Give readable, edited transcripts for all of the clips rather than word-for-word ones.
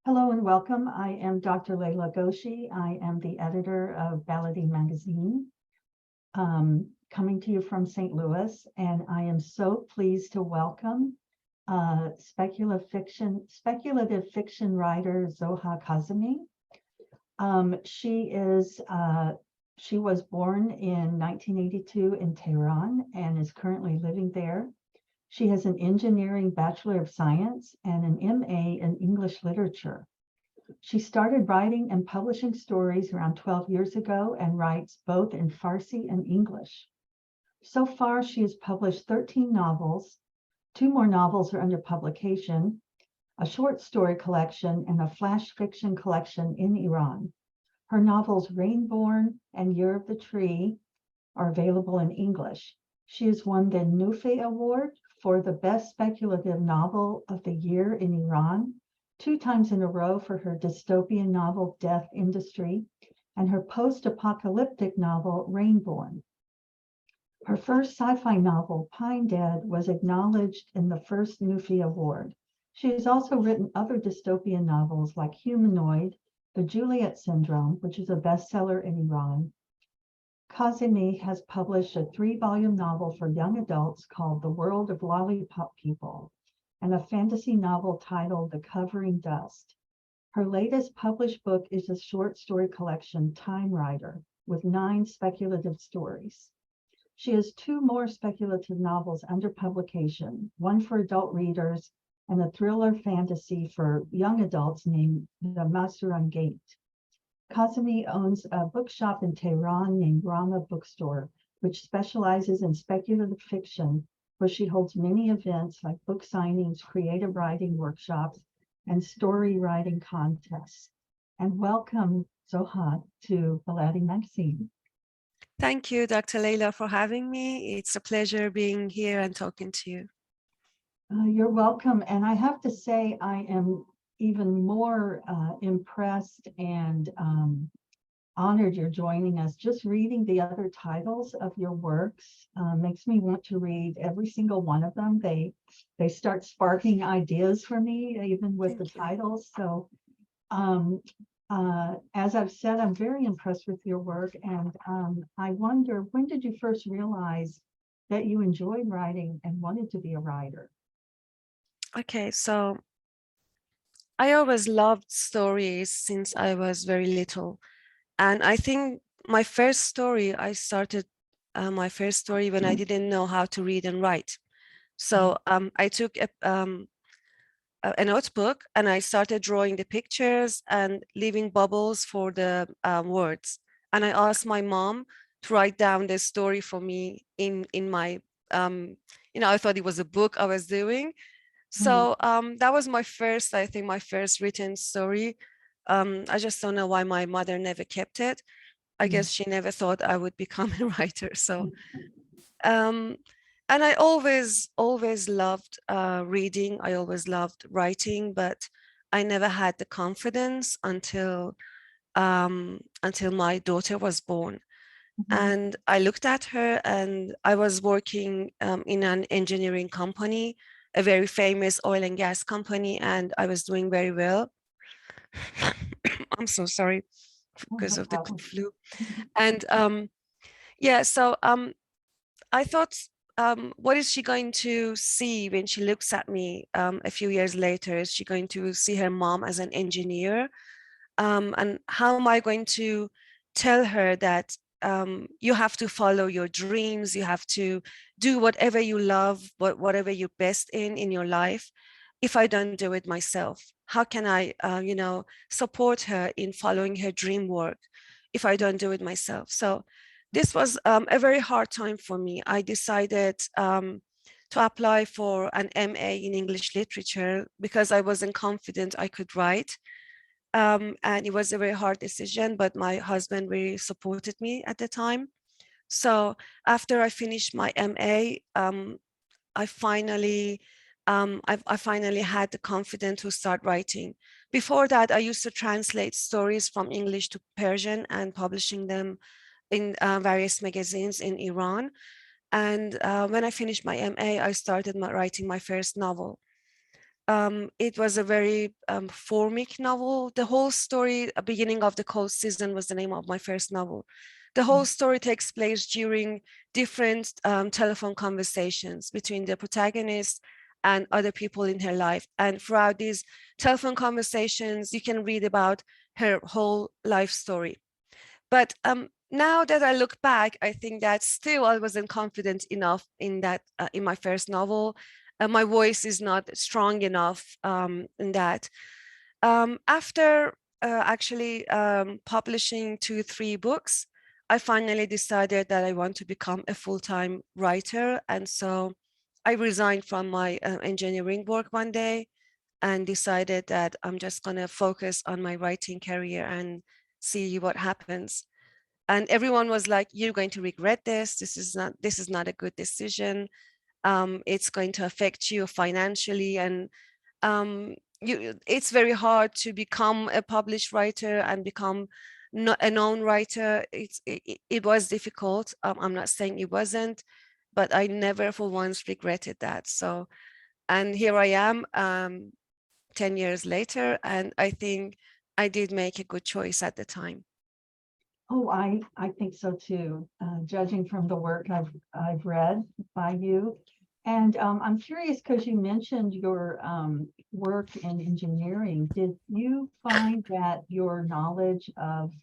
Hello and welcome. I am Dr. Leila Ghoshi. I am the editor of Ballady Magazine, coming to you from St. Louis, and I am so pleased to welcome speculative fiction writer Zoha Kazemi. She was born in 1982 in Tehran and is currently living there. She has an engineering Bachelor of Science and an MA in English literature. She started writing and publishing stories around 12 years ago and writes both in Farsi and English. So far, she has published 13 novels. 2 more novels are under publication, a short story collection, and a flash fiction collection in Iran. Her novels Rainborn and Year of the Tree are available in English. She has won the Noofe Award for the Best Speculative Novel of the Year in Iran, 2 times in a row for her dystopian novel Death Industry, and her post-apocalyptic novel Rainborn. Her first sci-fi novel, Pine Dead, was acknowledged in the first Noofe Award. She has also written other dystopian novels like Humanoid, The Juliet Syndrome, which is a bestseller in Iran. Kazemi has published a 3-volume novel for young adults called The World of Lollipop People, and a fantasy novel titled The Covering Dust. Her latest published book is a short story collection, Timewriter, with 9 speculative stories. She has 2 more speculative novels under publication, one for adult readers and a thriller fantasy for young adults named The Mehrzan Gate. Kazemi owns a bookshop in Tehran named Rama Bookstore, which specializes in speculative fiction, where she holds many events like book signings, creative writing workshops, and story writing contests. And welcome, Zoha, to Ballady Magazine. Thank you, Dr. Leila, for having me. It's a pleasure being here and talking to you. You're welcome. And I have to say, I am even more impressed and honored you're joining us. Just reading the other titles of your works makes me want to read every single one of them. They start sparking ideas for me, even with the titles. So as I've said, I'm very impressed with your work. And I wonder, when did you first realize that you enjoyed writing and wanted to be a writer? Okay, so I always loved stories since I was very little. And I think my first story, I started my first story when I didn't know how to read and write. So I took a notebook and I started drawing the pictures and leaving bubbles for the words. And I asked my mom to write down the story for me in my, I thought it was a book I was doing. So that was my first, I think, my first written story. I just don't know why my mother never kept it. I guess she never thought I would become a writer. So, and I always loved reading. I always loved writing, but I never had the confidence until my daughter was born. And I looked at her, and I was working in an engineering company, a very famous oil and gas company, and I was doing very well. I'm so sorry because of the flu. And so I thought, what is she going to see when she looks at me a few years later? Is she going to see her mom as an engineer? And how am I going to tell her that you have to follow your dreams, you have to do whatever you love, whatever you're best in your life, if I don't do it myself? How can I, support her in following her dream work if I don't do it myself? So this was a very hard time for me. I decided to apply for an MA in English literature because I wasn't confident I could write. And it was a very hard decision, but my husband really supported me at the time. So after I finished my MA, I finally had the confidence to start writing. Before that, I used to translate stories from English to Persian and publishing them in various magazines in Iran. And when I finished my MA, I started writing my first novel. it was a very formic novel. The whole story, beginning of the cold season was the name of my first novel. The whole story takes place during different telephone conversations between the protagonist and other people in her life. And throughout these telephone conversations, you can read about her whole life story. But now that I look back, I think that still I wasn't confident enough in that, in my first novel. My voice is not strong enough in that. After actually publishing 3 books, I finally decided that I want to become a full-time writer. And so I resigned from my engineering work one day and decided that I'm just going to focus on my writing career and see what happens. And everyone was like, you're going to regret this. This is not a good decision. It's going to affect you financially. And it's very hard to become a published writer and become a known writer. It was difficult. I'm not saying it wasn't, but I never for once regretted that. So, and here I am 10 years later, and I think I did make a good choice at the time. Oh, I think so too, judging from the work I've read by you. And I'm curious because you mentioned your work in engineering. Did you find that your knowledge of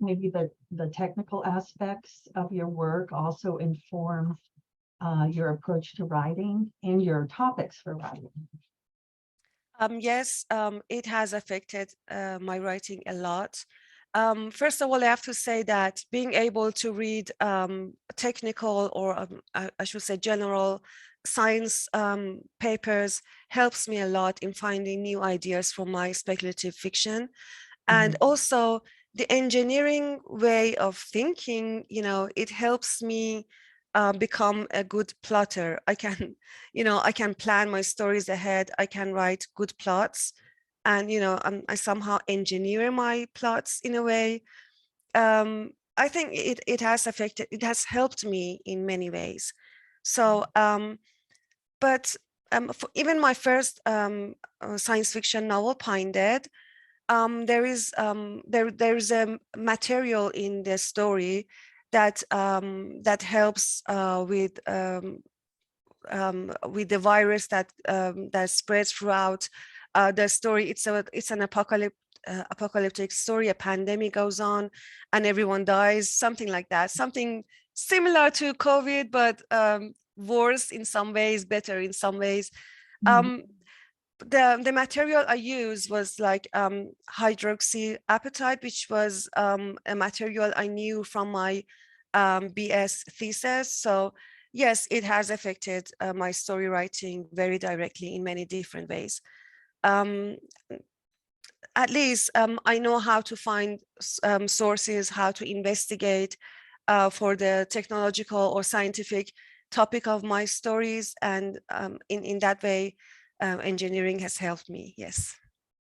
maybe the technical aspects of your work also inform your approach to writing and your topics for writing? Yes, it has affected my writing a lot. First of all, I have to say that being able to read technical or I should say general science papers helps me a lot in finding new ideas for my speculative fiction. And also the engineering way of thinking, it helps me become a good plotter. I can, I can plan my stories ahead. I can write good plots, and I somehow engineer my plots in a way. I think it has helped me in many ways. So, but for even my first science fiction novel, Pine Dead, there's a material in the story that that helps with the virus that that spreads throughout the story. It's an apocalyptic story. A pandemic goes on, and everyone dies. Something like that. Something similar to COVID, but worse in some ways, better in some ways. The material I used was like hydroxyapatite, which was a material I knew from my BS thesis. So yes, it has affected my story writing very directly in many different ways. At least I know how to find sources, how to investigate for the technological or scientific topic of my stories. And in that way, engineering has helped me, yes.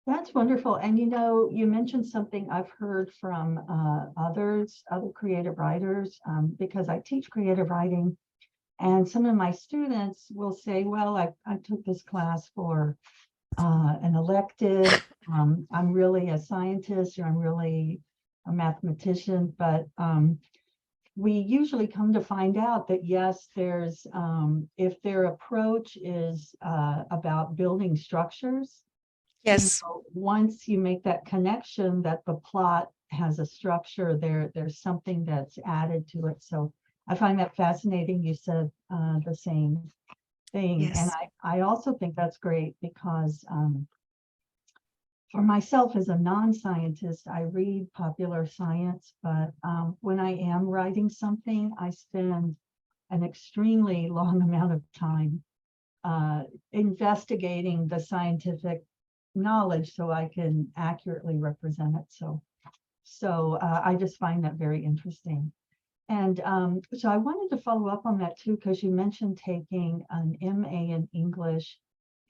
That's wonderful. And you mentioned something I've heard from other creative writers, because I teach creative writing, and some of my students will say, well, I took this class for an elective. I'm really a scientist, or I'm really a mathematician, but we usually come to find out that yes, there's if their approach is about building structures, Yes. once you make that connection that the plot has a structure, there's something that's added to it. So I find that fascinating. You said the same thing. Yes. And I also think that's great because for myself as a non-scientist, I read popular science, but when I am writing something, I spend an extremely long amount of time investigating the scientific knowledge so I can accurately represent it. So I just find that very interesting. And so I wanted to follow up on that too, because you mentioned taking an MA in English.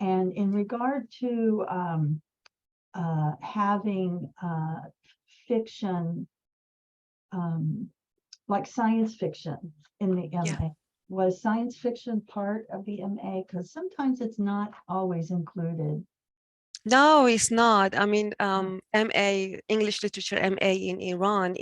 And in regard to having fiction, like science fiction in the MA, Yeah. Was science fiction part of the MA? Because sometimes it's not always included. No, it's not. I mean, MA, English Literature MA in Iran,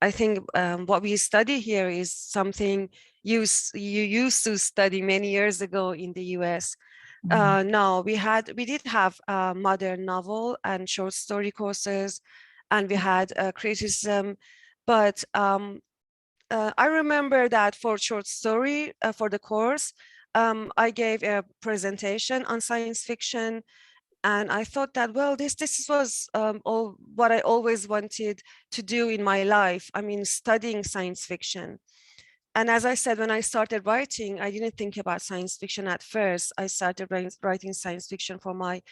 I think what we study here is something you used to study many years ago in the US. No, we did have modern novel and short story courses, and we had criticism, but I remember that for short story for the course, I gave a presentation on science fiction, and I thought that, well, this was all what I always wanted to do in my life. I mean, studying science fiction. And as I said, when I started writing, I didn't think about science fiction at first. I started writing science fiction for my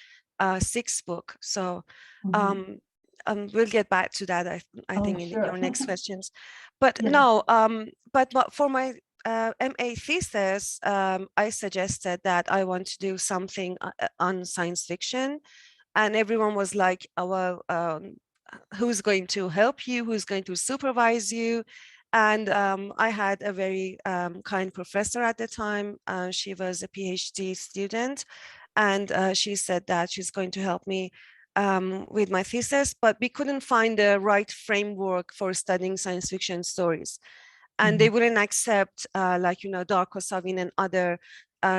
sixth book. So we'll get back to that, I Oh, think, in sure. your next questions. But Yeah. no, but for my MA thesis, I suggested that I want to do something on science fiction. And everyone was like, oh, well, who's going to help you? Who's going to supervise you? And I had a very kind professor at the time. She was a PhD student, and she said that she's going to help me with my thesis, but we couldn't find the right framework for studying science fiction stories. And they wouldn't accept like, Darko Savin and other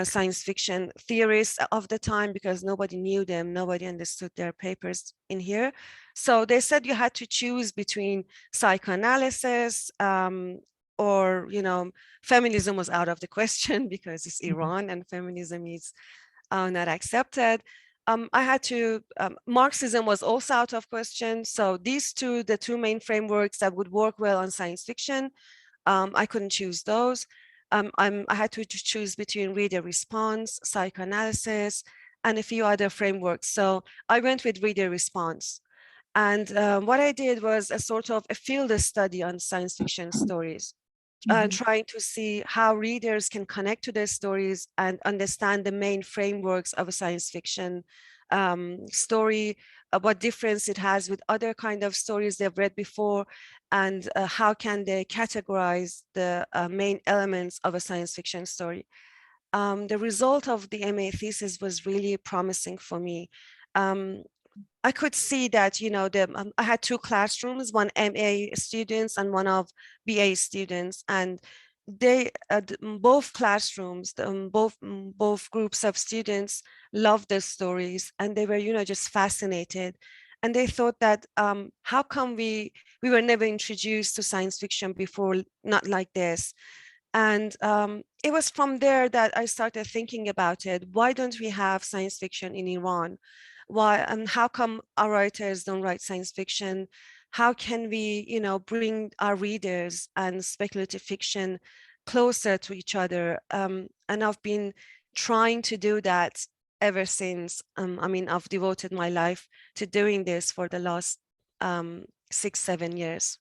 science fiction theorists of the time, because nobody knew them, nobody understood their papers in here. So they said you had to choose between psychoanalysis or, feminism was out of the question because it's Iran and feminism is not accepted. I had to, Marxism was also out of question. So these two, the two main frameworks that would work well on science fiction, I couldn't choose those. I had to choose between reader response, psychoanalysis, and a few other frameworks. So I went with reader response. And what I did was a sort of a field study on science fiction stories, trying to see how readers can connect to their stories and understand the main frameworks of a science fiction story, what difference it has with other kind of stories they've read before, and how can they categorize the main elements of a science fiction story. The result of the MA thesis was really promising for me. I could see that, I had two classrooms, one MA students and one of BA students, and they, both classrooms, both groups of students loved the stories, and they were, just fascinated. And they thought that, how come we were never introduced to science fiction before, not like this? And it was from there that I started thinking about it. Why don't we have science fiction in Iran? Why, and how come our writers don't write science fiction? How can we, bring our readers and speculative fiction closer to each other? And I've been trying to do that ever since. I've devoted my life to doing this for the last 6-7 years.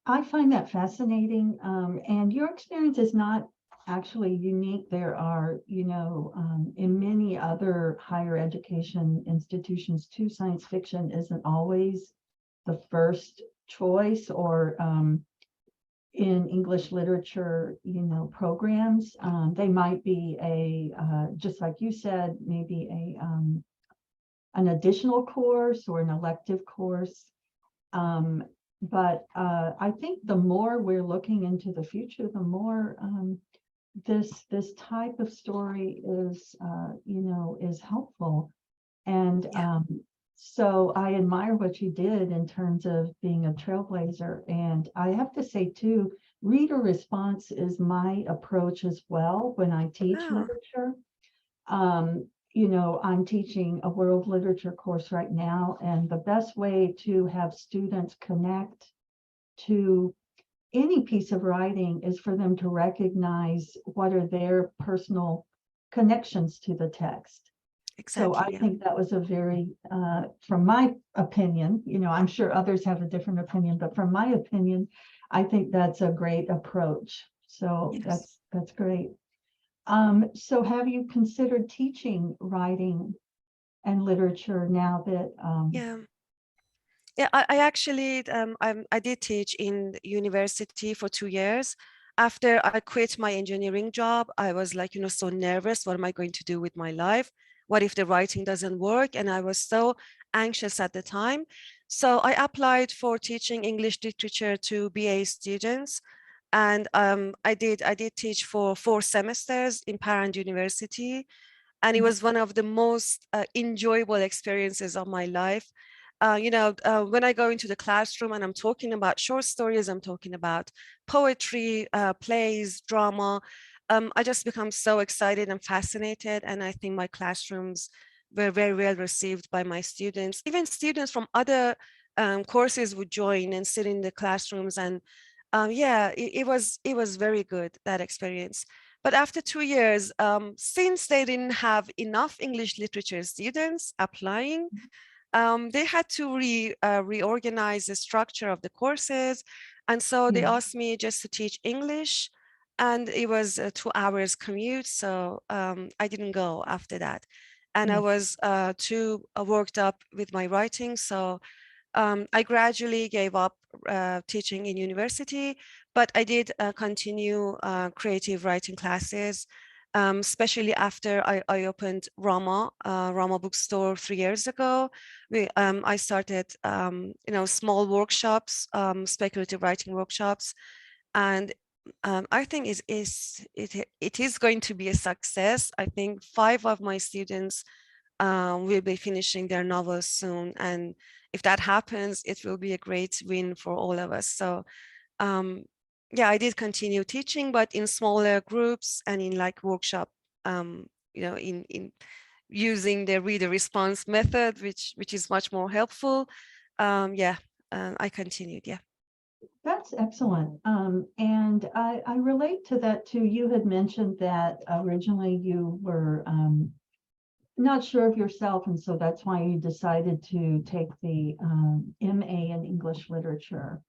I find that fascinating. And your experience is not actually unique. There are, in many other higher education institutions too, science fiction isn't always the first choice, or in English literature, programs. They might be just like you said, maybe an additional course or an elective course. But I think the more we're looking into the future, the more this type of story is helpful. And so I admire what you did in terms of being a trailblazer. And I have to say too, reader response is my approach as well when I teach literature. I'm teaching a world literature course right now, and the best way to have students connect to any piece of writing is for them to recognize what are their personal connections to the text. So I think that was a very, from my opinion, I'm sure others have a different opinion, but from my opinion, I think that's a great approach. So that's great. So have you considered teaching writing and literature now that I actually I did teach in university for 2 years, After I quit my engineering job, I was like, so nervous. What am I going to do with my life? What if the writing doesn't work? And I was so anxious at the time. So I applied for teaching English literature to BA students. And I did teach for 4 semesters in Tehran University. And it was one of the most enjoyable experiences of my life. When I go into the classroom and I'm talking about short stories, I'm talking about poetry, plays, drama, I just become so excited and fascinated. And I think my classrooms were very well received by my students. Even students from other courses would join and sit in the classrooms. And yeah, it was very good, that experience. But after 2 years, since they didn't have enough English literature students applying, they had to reorganize the structure of the courses. And so they asked me just to teach English, and it was a 2 hours commute. So I didn't go after that. And I was too worked up with my writing. So I gradually gave up teaching in university, but I did continue creative writing classes, especially after I opened Rama Bookstore 3 years ago. I started, small workshops, speculative writing workshops, and I think it is going to be a success. I think 5 of my students will be finishing their novels soon. And if that happens, it will be a great win for all of us. So yeah, I did continue teaching, but in smaller groups and in like workshop, in using the reader response method, which is much more helpful. Yeah, I continued, yeah. That's excellent. And I relate to that too. You had mentioned that originally you were not sure of yourself, and so that's why you decided to take the MA in English literature.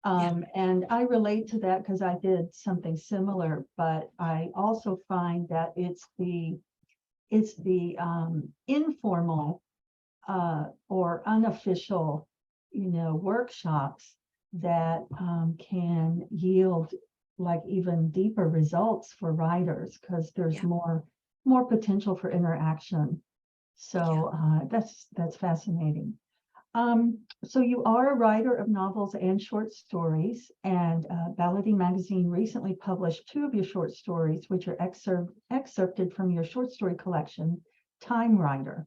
And I relate to that because I did something similar, but I also find that it's the informal or unofficial, workshops that can yield like even deeper results for writers because there's more potential for interaction. So that's fascinating. So you are a writer of novels and short stories, and Ballady Magazine recently published 2 of your short stories, which are excerpted from your short story collection, Timewriter.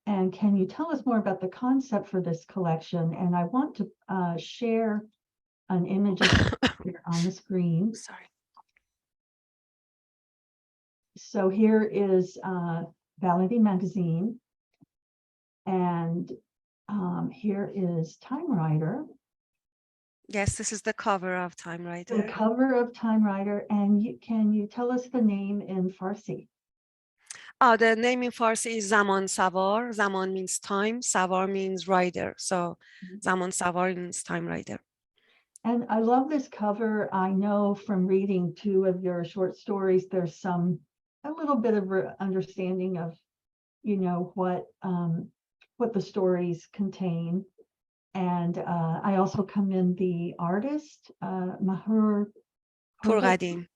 And can you tell us more about the concept for this collection? And I want to share an image here on the screen. Sorry. So here is Ballady Magazine, and here is Timewriter. Yes, this is the cover of Timewriter. The cover of Timewriter, and can you tell us the name in Farsi? The name in Farsi is Zaman Savar. Zaman means time, Savar means rider. So Zaman Savar means time rider. And I love this cover. I know from reading 2 of your short stories, there's a little bit of understanding of, what the stories contain. And I also commend the artist, Mahur Purgadim.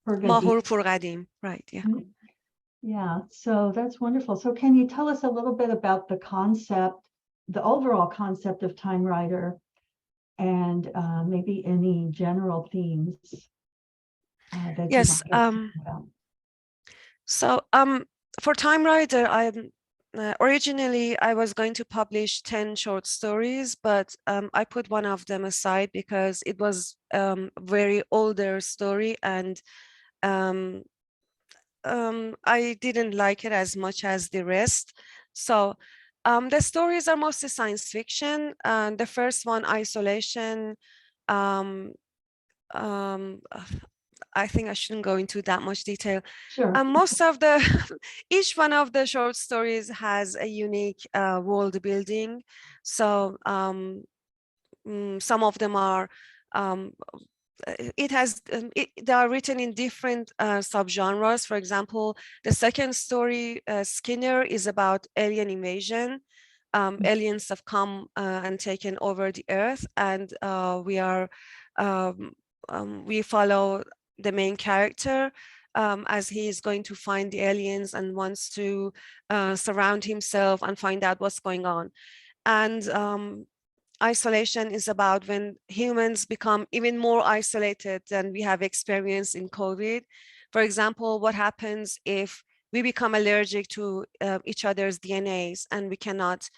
Mahur Purgadim, right, yeah. Yeah, so that's wonderful. So can you tell us a little bit about the overall concept of Timewriter, and maybe any general themes that yes, you might talk about? So for Timewriter, originally I was going to publish 10 short stories, but I put one of them aside because it was a very older story, and I didn't like it as much as the rest. So the stories are mostly science fiction. The first one, Isolation, um, I think I shouldn't go into that much detail. Sure. Most of each one of the short stories has a unique world building. So some of them are, they are written in different subgenres. For example, the second story, Skinner, is about alien invasion. Aliens have come and taken over the earth, and we are we follow the main character as he is going to find the aliens and wants to surround himself and find out what's going on. And isolation is about when humans become even more isolated than we have experienced in COVID. For example, what happens if we become allergic to each other's DNAs and we cannot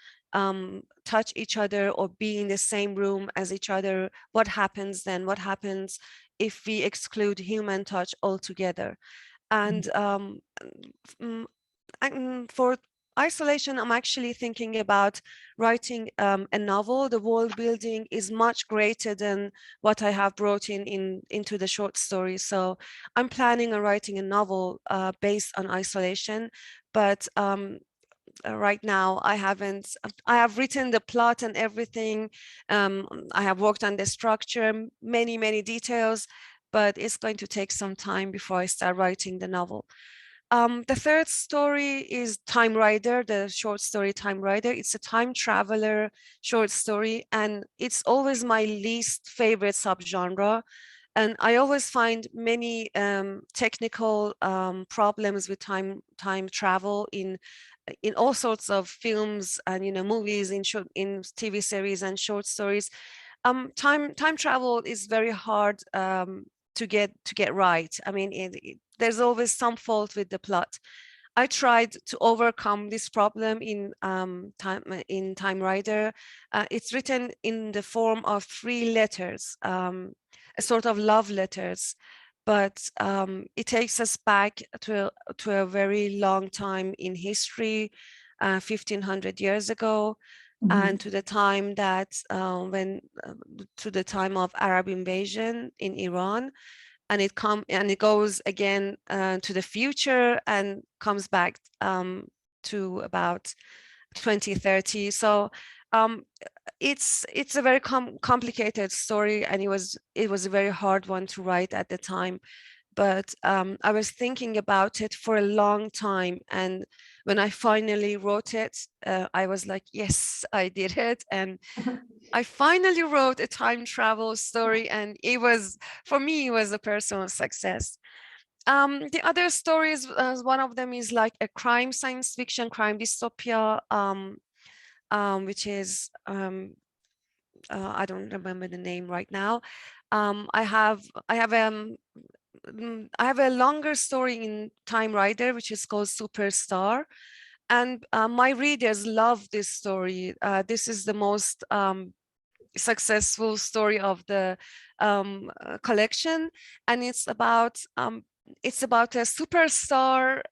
touch each other or be in the same room as each other? What happens then? What happens if we exclude human touch altogether? And for isolation, I'm actually thinking about writing a novel. The world building is much greater than what I have brought into the short story. So I'm planning on writing a novel based on isolation, but right now I haven't. I have written the plot and everything. I have worked on the structure, many details, but it's going to take some time before I start writing the novel. The third story is Timewriter, the short story Timewriter. It's a time traveler short story, and it's always my least favorite subgenre. And I always find many technical problems with time travel in all sorts of films and movies, in TV series and short stories. Time travel is very hard to get right. I mean, there's always some fault with the plot. I tried to overcome this problem in Timewriter. It's written in the form of 3 letters, a sort of love letters, but it takes us back to a very long time in history, 1500 years ago, and to the time that to the time of Arab invasion in Iran, and it goes again to the future and comes back to about 2030. So it's a very complicated story, and it was a very hard one to write at the time. But I was thinking about it for a long time, and when I finally wrote it, I was like, yes, I did it. And I finally wrote a time travel story, and for me, it was a personal success. The other stories, one of them is like a crime science fiction, crime dystopia, which is, I don't remember the name right now. I have a longer story in Timewriter, which is called Superstar. And my readers love this story. This is the most successful story of the collection, and it's about a superstar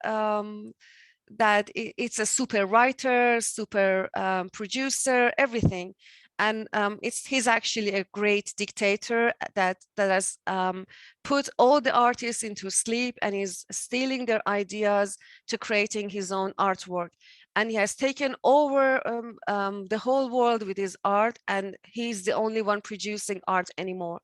that it's a super writer, super producer, everything. And he's actually a great dictator that has put all the artists into sleep and is stealing their ideas to creating his own artwork. And he has taken over the whole world with his art, and he's the only one producing art anymore.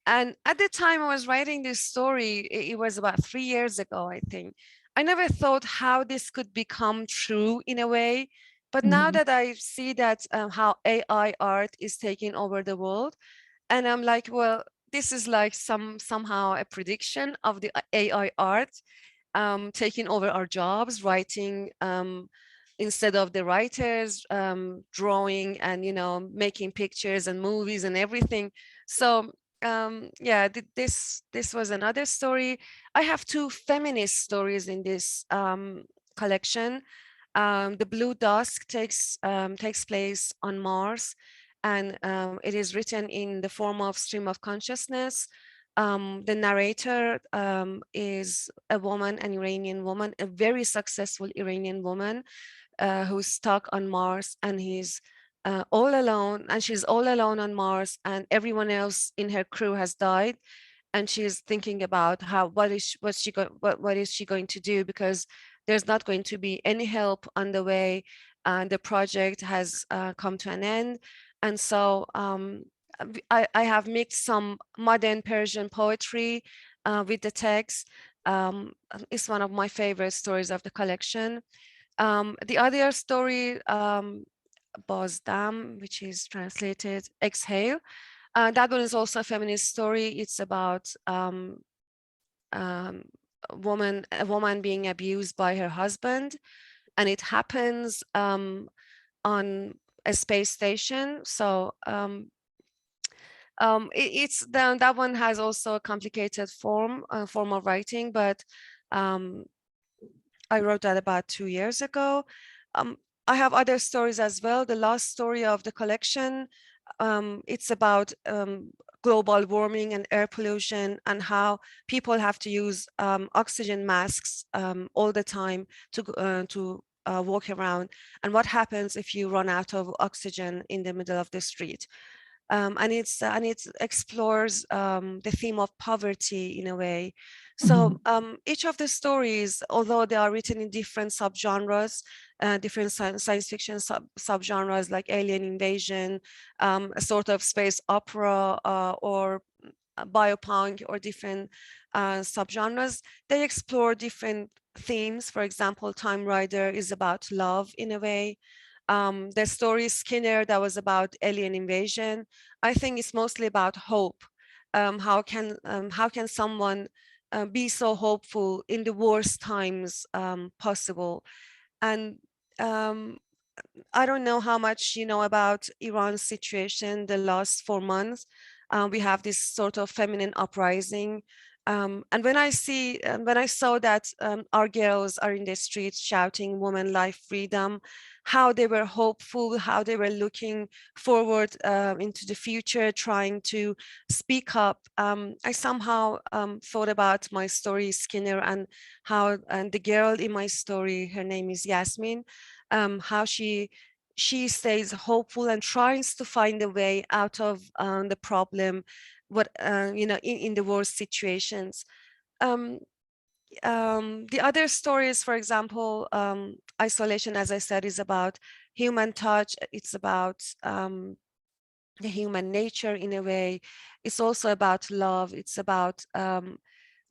And at the time I was writing this story, it was about 3 years ago, I think. I never thought how this could become true in a way. But now that I see that how AI art is taking over the world, and I'm like, well, this is like somehow a prediction of the AI art taking over our jobs, writing instead of the writers, drawing and making pictures and movies and everything. So yeah, this was another story. I have 2 feminist stories in this collection. The Blue Dusk takes place on Mars, and it is written in the form of stream of consciousness. The narrator is a woman, an Iranian woman, a very successful Iranian woman who's stuck on Mars, and he's all alone, and she's all alone on Mars, and everyone else in her crew has died. And she's thinking about what is she going to do, because there's not going to be any help on the way. The project has come to an end. And so I have mixed some modern Persian poetry with the text. It's one of my favorite stories of the collection. The other story, Bazdam, which is translated Exhale, That one is also a feminist story. It's about a woman being abused by her husband, and it happens on a space station. So that one has also a complicated form of writing, but I wrote that about 2 years ago. Um, I have other stories as well. The last story of the collection, it's about global warming and air pollution, and how people have to use oxygen masks all the time to walk around, and what happens if you run out of oxygen in the middle of the street. And it explores the theme of poverty in a way. So each of the stories, although they are written in different subgenres, different science fiction subgenres like alien invasion, a sort of space opera, or biopunk, or different subgenres, they explore different themes. For example, Timewriter is about love in a way. The story Skinner, that was about alien invasion, I think it's mostly about hope. How can someone be so hopeful in the worst times possible? And I don't know how much you know about Iran's situation the last 4 months. We have this sort of feminine uprising. And when I saw that our girls are in the streets shouting woman, life, freedom, how they were hopeful, how they were looking forward into the future, trying to speak up, I somehow thought about my story, Skinner, and how the girl in my story, her name is Yasmin, how she stays hopeful and tries to find a way out of the problem, in the worst situations. The other stories, for example, isolation, as I said, is about human touch. It's about the human nature in a way. It's also about love. It's about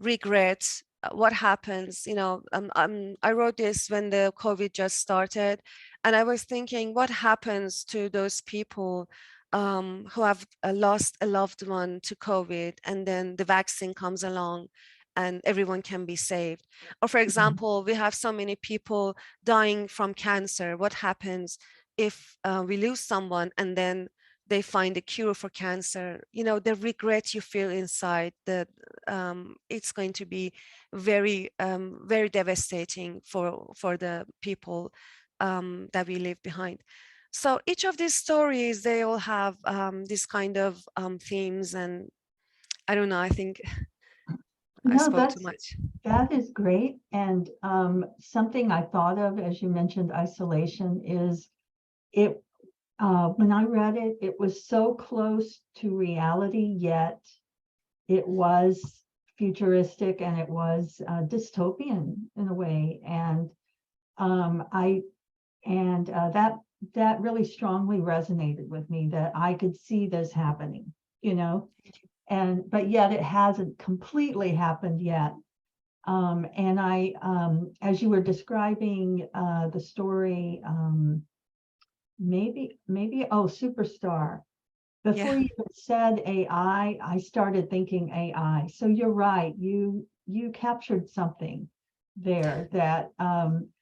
regret. What happens, I wrote this when the COVID just started, and I was thinking, what happens to those people who have lost a loved one to COVID, and then the vaccine comes along and everyone can be saved? Or for example, we have so many people dying from cancer. What happens if we lose someone and then they find a cure for cancer? The regret you feel inside, that it's going to be very, very devastating for the people that we leave behind. So each of these stories, they all have this kind of themes, and I don't know, I think I No, spoke too much. that is great. And something I thought of as you mentioned isolation is it when I read it, it was so close to reality, yet it was futuristic and it was dystopian in a way. And that really strongly resonated with me, that I could see this happening, but yet it hasn't completely happened yet. And as you were describing the story, maybe, Superstar. Before Yeah. you even said AI, I started thinking AI. So you're right. You captured something there that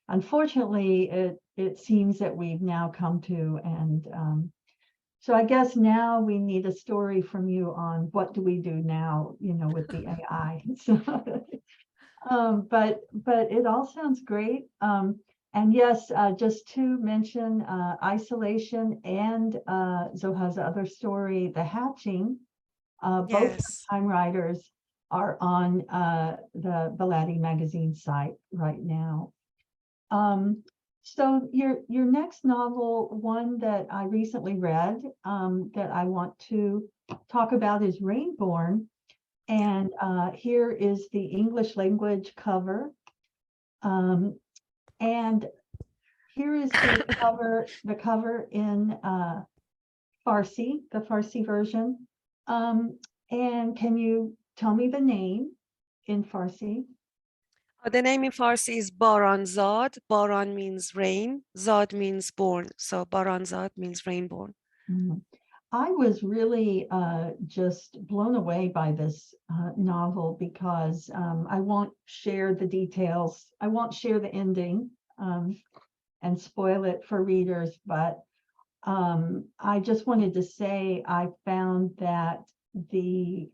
unfortunately it seems that we've now come to. And so I guess now we need a story from you on what do we do now, with the AI. So, but it all sounds great. And yes, just to mention Isolation and Zoha's other story, The Hatching, both Yes. Time Writers are on the Baladi magazine site right now. So your next novel, one that I recently read, that I want to talk about, is Rainborn. And here is the English language cover. And here is the cover in Farsi, the Farsi version. And can you tell me the name in Farsi? The name in Farsi is Baran Zad. Baran means rain, Zad means born. So Baran Zad means rainborn. Mhm. I was really just blown away by this novel because I won't share the details. I won't share the ending and spoil it for readers, but I just wanted to say I found that the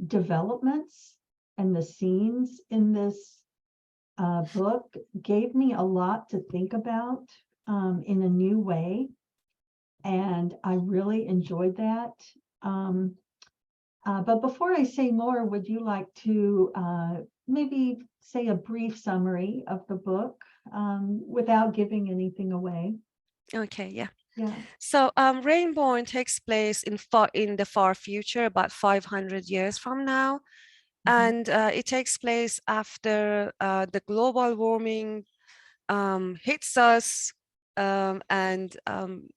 developments and the scenes in this book gave me a lot to think about in a new way. And I really enjoyed that. But before I say more, would you like to maybe say a brief summary of the book without giving anything away? Okay, yeah. Yeah. So Rainborn takes place in the far future, about 500 years from now. And it takes place after the global warming hits us, and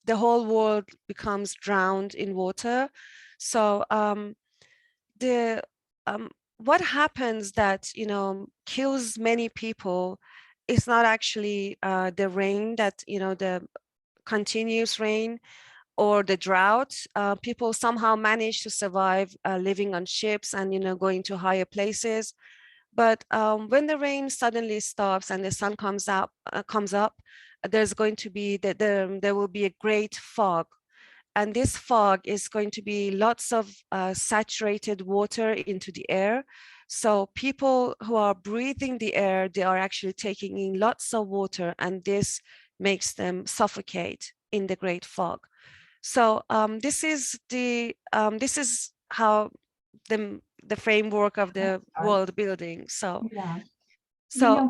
the whole world becomes drowned in water. So the what happens that kills many people is not actually the rain, that the continuous rain or the drought. People somehow manage to survive living on ships and going to higher places. But when the rain suddenly stops and the sun comes up, there's going to be there will be a great fog. And this fog is going to be lots of saturated water into the air. So people who are breathing the air, they are actually taking in lots of water, and this makes them suffocate in the great fog. So this is how the framework of the world building. So Yeah. so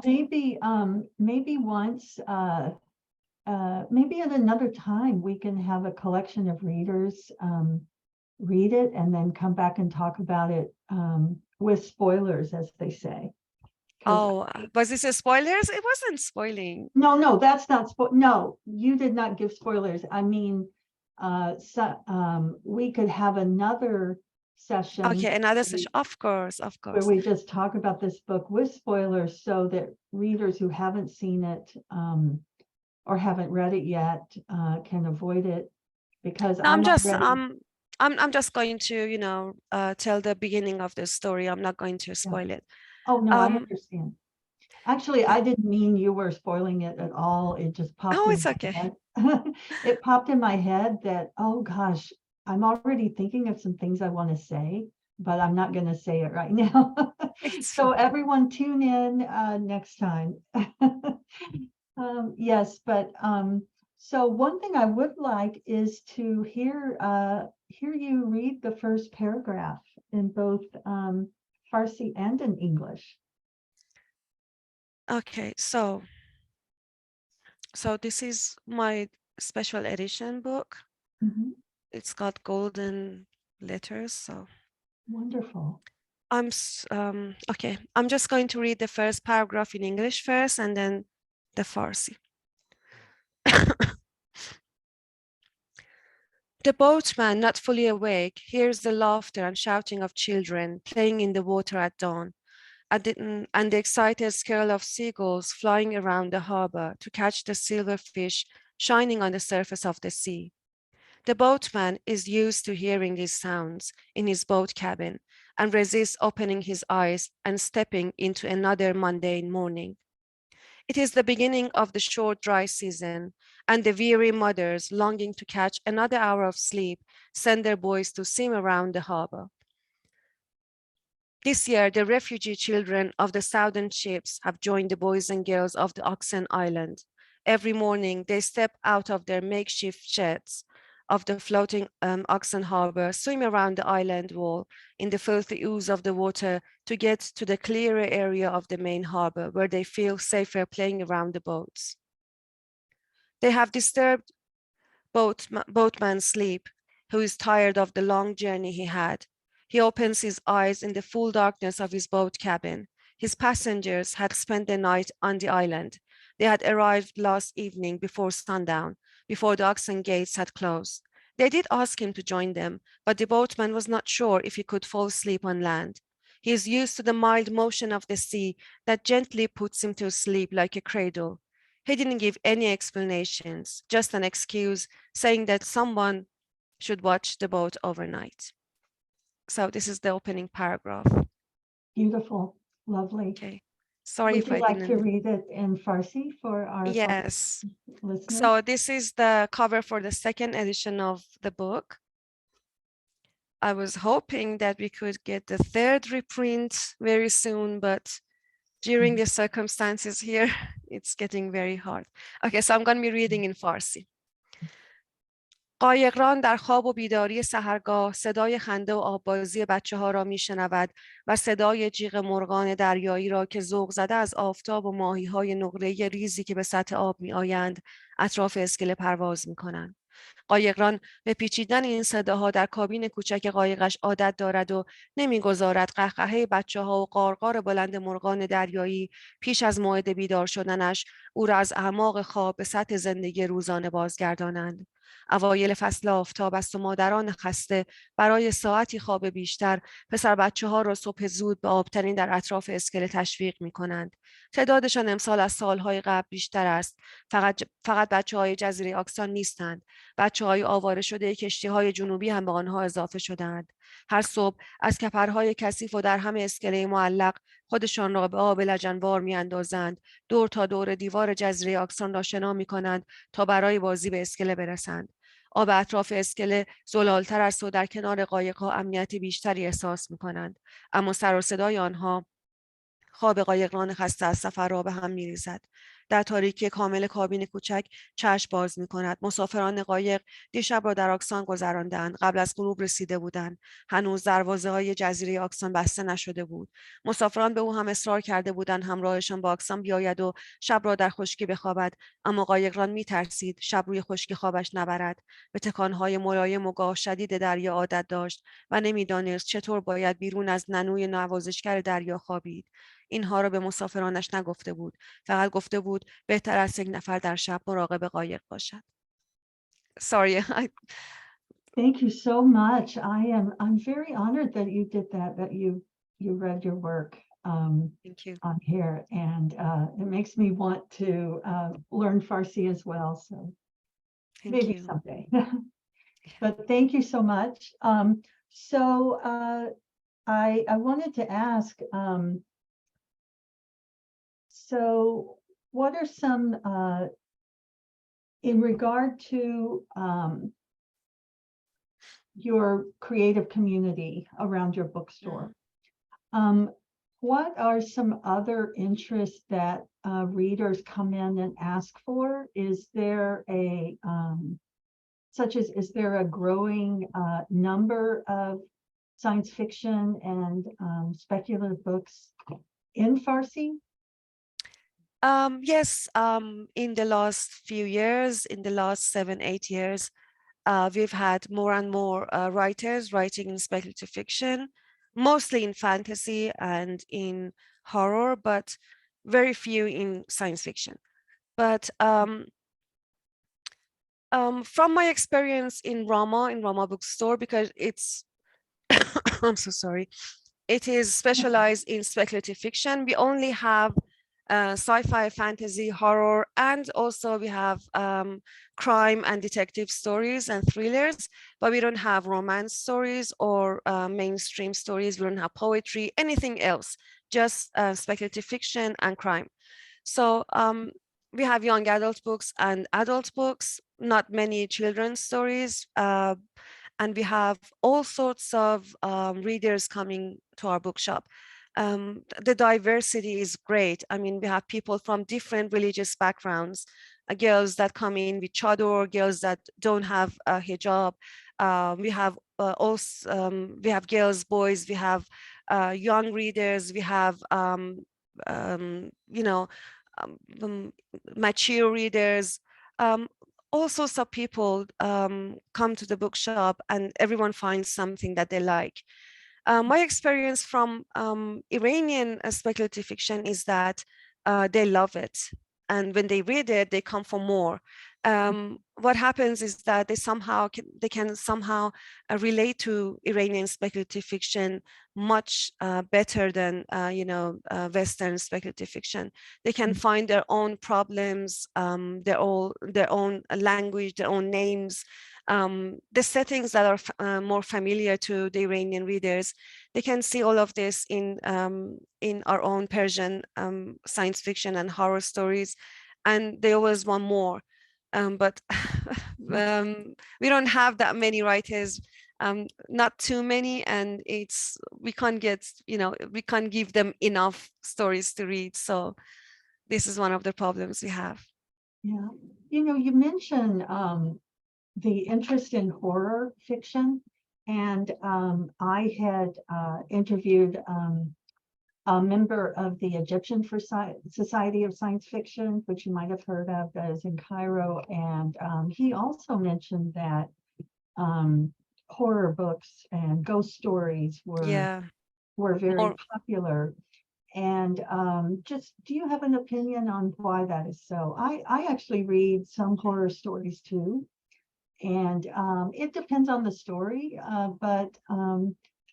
Maybe once, maybe at another time, we can have a collection of readers read it and then come back and talk about it with spoilers, as they say. Was this a spoilers? It wasn't spoiling. No, that's not no, you did not give spoilers. I mean, we could have another session. Okay, another session. Of course. Where we just talk about this book with spoilers so that readers who haven't seen it or haven't read it yet can avoid it, because no, I'm just going to tell the beginning of the story. I'm not going to spoil it. Oh no, I understand. Actually, I didn't mean you were spoiling it at all. It just popped in it's my okay. head. It popped in my head that, oh gosh, I'm already thinking of some things I want to say, but I'm not going to say it right now. So everyone tune in next time. Yes, but so one thing I would like is to hear you read the first paragraph in both Farsi and in English. Okay, so this is my special edition book. It's got golden letters, so wonderful. Okay, I'm just going to read the first paragraph in English first and then the Farsi. The boatman, not fully awake, hears the laughter and shouting of children playing in the water at dawn, and the excited skirl of seagulls flying around the harbor to catch the silver fish shining on the surface of the sea. The boatman is used to hearing these sounds in his boat cabin and resists opening his eyes and stepping into another mundane morning. It is the beginning of the short dry season, and the weary mothers longing to catch another hour of sleep send their boys to swim around the harbor. This year, the refugee children of the southern ships have joined the boys and girls of the Oxen Island. Every morning, they step out of their makeshift sheds of the floating Oxen Harbor, swim around the island wall in the filthy ooze of the water to get to the clearer area of the main harbor, where they feel safer playing around the boats. They have disturbed boatman's sleep, who is tired of the long journey he had. He opens his eyes in the full darkness of his boat cabin. His passengers had spent the night on the island. They had arrived last evening before sundown, before the Oxen gates had closed. They did ask him to join them, but the boatman was not sure if he could fall asleep on land. He is used to the mild motion of the sea that gently puts him to sleep like a cradle. He didn't give any explanations, just an excuse, saying that someone should watch the boat overnight. So this is the opening paragraph. Beautiful, lovely. Okay. Sorry Would if you I like to didn't. read it in Farsi for our Yes. listeners? So this is the cover for the second edition of the book. I was hoping that we could get the third reprint very soon, but during the circumstances here, it's getting very hard. Okay, so I'm going to be reading in Farsi. قایقران در خواب و بیداری سحرگاه صدای خنده و آببازی بچه‌ها را می‌شنود و صدای جیغ مرغان دریایی را که ذوق زده از آفتاب و ماهی‌های نقره‌ای ریزی که به سطح آب می‌آیند اطراف اسکله پرواز می‌کنند. قایقران به پیچیدن این صداها در کابین کوچک قایقش عادت دارد و نمیگذارد قهقهه بچه‌ها و قارقار بلند مرغان دریایی پیش از موعد بیدار شدنش او را از اعماق خواب به سطح زندگی روزانه بازگردانند. اوایل فصل آفتاب است و مادران خسته برای ساعتی خواب بیشتر پسر بچه‌ها را صبح زود به آبترین در اطراف اسکله تشویق می‌کنند. تعدادشان امسال از سالهای قبل بیشتر است. فقط بچه‌های جزیره آکسان نیستند. بچه‌های آواره شده کشتی‌های جنوبی هم به آنها اضافه شده‌اند. هر صبح از کپرهای کثیف و در هم اسکله معلق خودشان را به آب لجنوار می‌اندازند. دور تا دور دیوار جزیره آکسان را شنا می‌کنند تا برای بازی به اسکله برسند. آب اطراف اسکله زلالتر است و در کنار قایق‌ها امنیت بیشتری احساس می‌کنند. اما سر و صدای آنها خواب قایقران خسته از سفر را به هم می‌ریزد. در تاریکی کامل کابین کوچک چشم باز می‌کند. مسافران قایق دیشب را در آکسان گذراندند. قبل از غروب رسیده بودند. هنوز دروازه‌های جزیره آکسان بسته نشده بود. مسافران به او هم اصرار کرده بودند همراهشان به آکسان بیاید و شب را در خشکی بخوابد، اما قایقران می‌ترسید شب روی خشکی خوابش نبرد. به تکان‌های ملایم و گاه شدید دریا عادت داشت و نمی‌دانست چطور باید بیرون از ننوی نوازشگر دریا خوابید. اینها را به مسافرانش نگفته بود. فقط گفته بود بهتر است یک نفر در شب مراقب قایق باشد. Sorry. Thank you so much. I'm very honored that you did that you read your work Thank you. on here, and it makes me want to learn Farsi as well. So Thank maybe you. someday. But thank you so much. So I wanted to ask, so what are some, in regard to your creative community around your bookstore, what are some other interests that readers come in and ask for? Is there is there a growing number of science fiction and speculative books in Farsi? Yes, in the last few years, in the last 7-8 years, we've had more and more writers writing in speculative fiction, mostly in fantasy and in horror, but very few in science fiction. But from my experience in Rama Bookstore, because it's, I'm so sorry, it is specialized in speculative fiction. We only have sci-fi, fantasy, horror, and also we have crime and detective stories and thrillers, but we don't have romance stories or mainstream stories. We don't have poetry, anything else, just speculative fiction and crime. So we have young adult books and adult books, not many children's stories, and we have all sorts of readers coming to our bookshop. The diversity is great. I mean, we have people from different religious backgrounds, girls that come in with chador, girls that don't have a hijab. We have also we have girls, boys. We have young readers. We have you know, mature readers. All sorts of people come to the bookshop, and everyone finds something that they like. My experience from Iranian speculative fiction is that they love it. And when they read it, they come for more. What happens is that they can somehow relate to Iranian speculative fiction much better than Western speculative fiction. They can find their own problems, their own language, their own names, the settings that are more familiar to the Iranian readers. They can see all of this in our own Persian science fiction and horror stories, and they always want more. But we don't have that many writers, not too many, and we can't get, we can't give them enough stories to read. So this is one of the problems we have. Yeah, you mentioned the interest in horror fiction, and I had interviewed a member of the Egyptian Society of Science Fiction, which you might have heard of, that is in Cairo, and he also mentioned that horror books and ghost stories were very popular. And just, do you have an opinion on why that is so? I actually read some horror stories too, and it depends on the story, but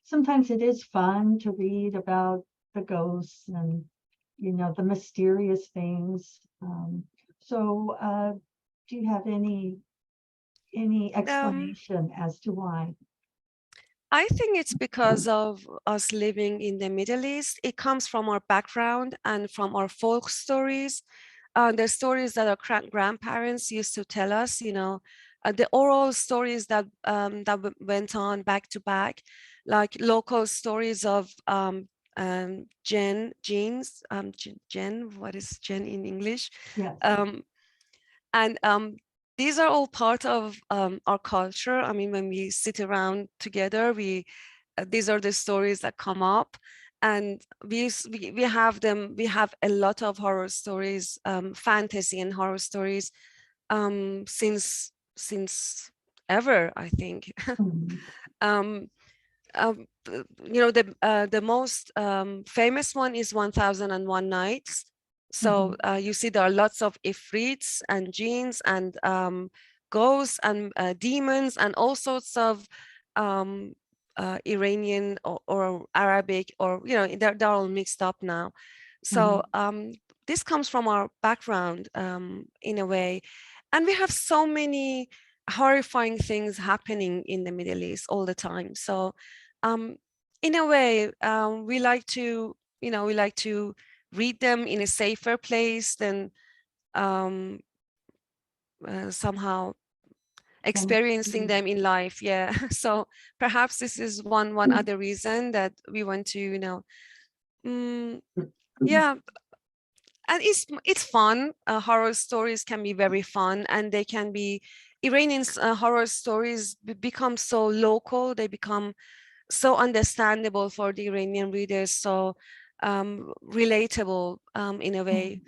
sometimes it is fun to read about the ghosts and the mysterious things. So do you have any explanation as to why? I think it's because of us living in the Middle East. It comes from our background and from our folk stories. The stories that our grandparents used to tell us, the oral stories that went on back to back, like local stories of genes, what is gen in English? Yes. And these are all part of our culture. I mean, when we sit around together, these are the stories that come up, and we have them. We have a lot of horror stories, fantasy and horror stories, since ever, I think. The most famous one is 1001 Nights. So you see there are lots of ifrits and jinns and ghosts and demons and all sorts of Iranian or Arabic, or they're all mixed up now. So this comes from our background in a way, and we have so many horrifying things happening in the Middle East all the time. So in a way, we like to read them in a safer place than somehow experiencing them in life. Yeah. So perhaps this is one other reason that we want to, yeah. And it's fun. Horror stories can be very fun, and they can be, Iranian horror stories become so local. They become so understandable for the Iranian readers, so relatable in a way.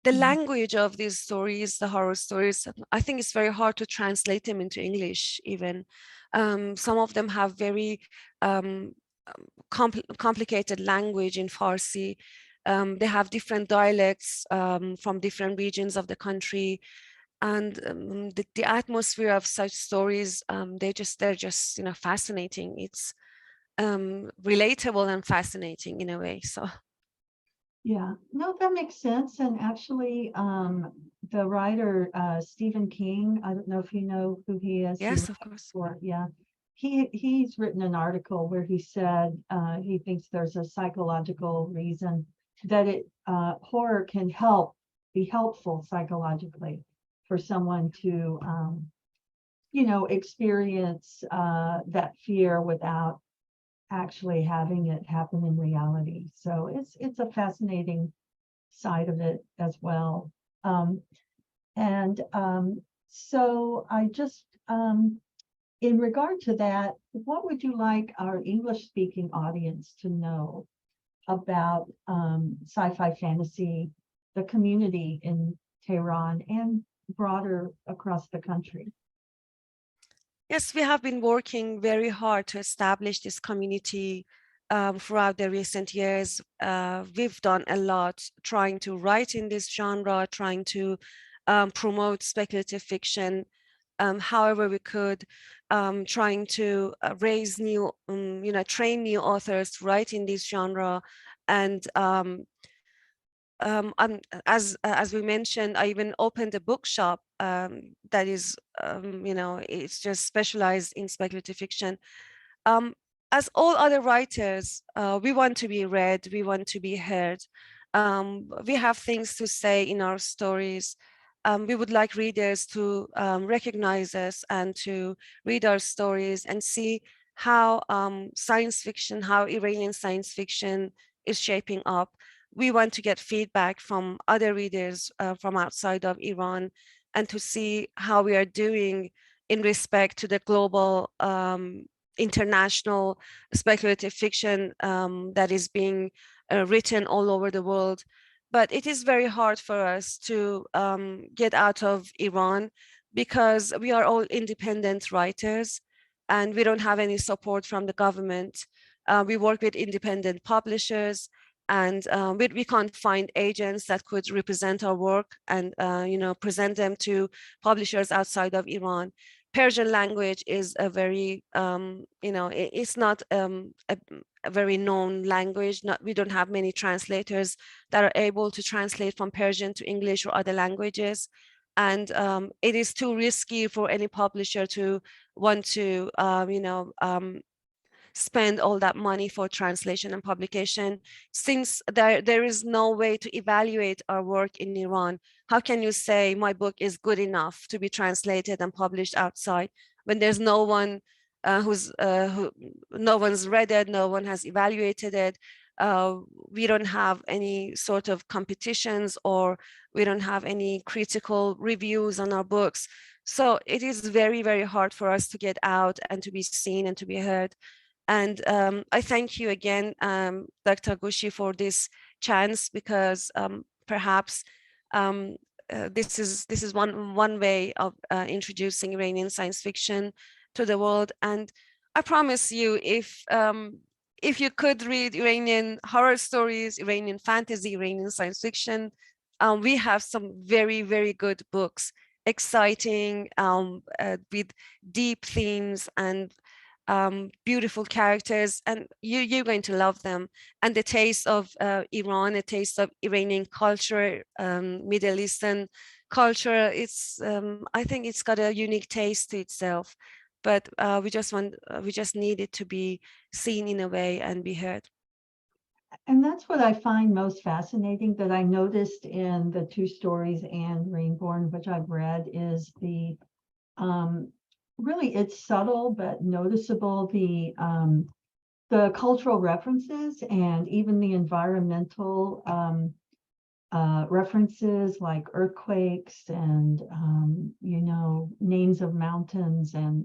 The language of these stories, the horror stories, I think it's very hard to translate them into English even. Some of them have very complicated language in Farsi. They have different dialects from different regions of the country. And the atmosphere of such stories, they're just fascinating. It's relatable and fascinating in a way. So yeah, no, that makes sense. And actually, the writer Stephen King, I don't know if you know who he is. yes, of course. Yeah, he's written an article where he said he thinks there's a psychological reason that horror can be helpful psychologically for someone to experience that fear without actually having it happen in reality. So it's a fascinating side of it as well. So I just, in regard to that, what would you like our English-speaking audience to know about sci-fi fantasy, the community in Tehran and broader across the country? Yes, we have been working very hard to establish this community throughout the recent years. We've done a lot trying to write in this genre, trying to promote speculative fiction however we could, trying to raise new, train new authors to write in this genre, and as we mentioned, I even opened a bookshop that is, it's just specialized in speculative fiction. Um, as all other writers, we want to be read, we want to be heard. We have things to say in our stories. We would like readers to recognize us and to read our stories and see how science fiction, how Iranian science fiction is shaping up. We want to get feedback from other readers from outside of Iran and to see how we are doing in respect to the global international speculative fiction that is being written all over the world. But it is very hard for us to get out of Iran because we are all independent writers and we don't have any support from the government. We work with independent publishers and we can't find agents that could represent our work and present them to publishers outside of Iran. Persian language is a very, it's not a very known language. We don't have many translators that are able to translate from Persian to English or other languages. And it is too risky for any publisher to want to, spend all that money for translation and publication. Since there is no way to evaluate our work in Iran, how can you say my book is good enough to be translated and published outside when there's no one no one's read it, no one has evaluated it. We don't have any sort of competitions or we don't have any critical reviews on our books. So it is very, very hard for us to get out and to be seen and to be heard. And I thank you again, Dr. Gushi, for this chance because perhaps this is one way of introducing Iranian science fiction to the world. And I promise you, if you could read Iranian horror stories, Iranian fantasy, Iranian science fiction, we have some very, very good books, exciting, with deep themes and beautiful characters, and you're going to love them. And the taste of Iran, a taste of Iranian culture, Middle Eastern culture, it's I think it's got a unique taste to itself. But we just need it to be seen in a way and be heard. And that's what I find most fascinating that I noticed in the two stories and Rainborn, which I've read, is the really it's subtle but noticeable, the cultural references and even the environmental references like earthquakes and names of mountains and